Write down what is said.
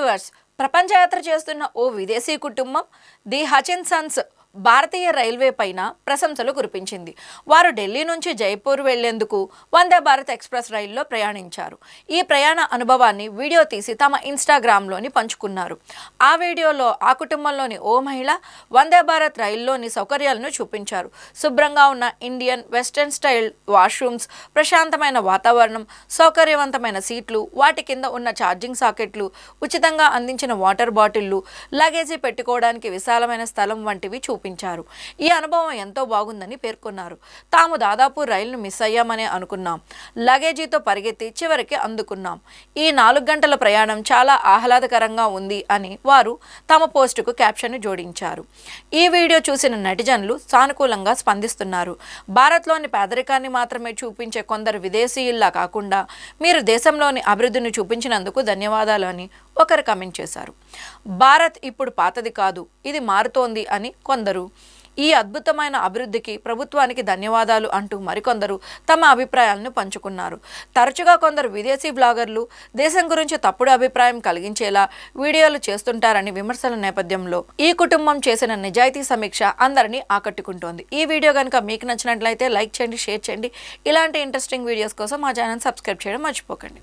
Viewers, ప్రపంచయాత్ర చేస్తున్న ఓ విదేశీ కుటుంబం ది హచిన్సన్స్ భారతీయ రైల్వే పైన ప్రశంసలు కురిపించింది. వారు ఢిల్లీ నుంచి జైపూర్ వెళ్లేందుకు వందే భారత్ ఎక్స్ప్రెస్ రైల్లో ప్రయాణించారు. ఈ ప్రయాణ అనుభవాన్ని వీడియో తీసి తమ ఇన్స్టాగ్రామ్లోని పంచుకున్నారు. ఆ వీడియోలో ఆ కుటుంబంలోని ఓ మహిళ వందే భారత్ రైల్లోని సౌకర్యాలను చూపించారు. శుభ్రంగా ఉన్న ఇండియన్ వెస్టర్న్ స్టైల్ వాష్రూమ్స్, ప్రశాంతమైన వాతావరణం, సౌకర్యవంతమైన సీట్లు, వాటి కింద ఉన్న ఛార్జింగ్ సాకెట్లు, ఉచితంగా అందించిన వాటర్ బాటిళ్లు, లగేజీ పెట్టుకోవడానికి విశాలమైన స్థలం వంటివి చూపించారు. ఈ అనుభవం ఎంతో బాగుందని పేర్కొన్నారు. తాము దాదాపు రైలును మిస్ అయ్యామనే అనుకున్నాం. లగేజీతో పరిగెత్తి చివరికి అందుకున్నాం. ఈ 4 గంటల ప్రయాణం చాలా ఆహ్లాదకరంగా ఉంది అని వారు తమ పోస్టుకు క్యాప్షన్ జోడించారు. ఈ వీడియో చూసిన నెటిజన్లు సానుకూలంగా స్పందిస్తున్నారు. భారత్లోని పేదరికాన్ని మాత్రమే చూపించే కొందరు విదేశీయుల్లా కాకుండా మీరు దేశంలోని అభివృద్ధిని చూపించినందుకు ధన్యవాదాలు అని ఒకరు కమెంట్ చేశారు. భారత్ ఇప్పుడు పాతది కాదు, ఇది మారుతోంది అని కొందరు, ఈ అద్భుతమైన అభివృద్ధికి ప్రభుత్వానికి ధన్యవాదాలు అంటూ మరికొందరు తమ అభిప్రాయాలను పంచుకున్నారు. తరచుగా కొందరు విదేశీ బ్లాగర్లు దేశం గురించి తప్పుడు అభిప్రాయం కలిగించేలా వీడియోలు చేస్తుంటారని విమర్శల నేపథ్యంలో ఈ కుటుంబం చేసిన నిజాయితీ సమీక్ష అందరినీ ఆకట్టుకుంటోంది. ఈ వీడియో కనుక మీకు నచ్చినట్లయితే లైక్ చేయండి, షేర్ చేయండి. ఇలాంటి ఇంట్రెస్టింగ్ వీడియోస్ కోసం మా ఛానల్ సబ్స్క్రైబ్ చేయడం మర్చిపోకండి.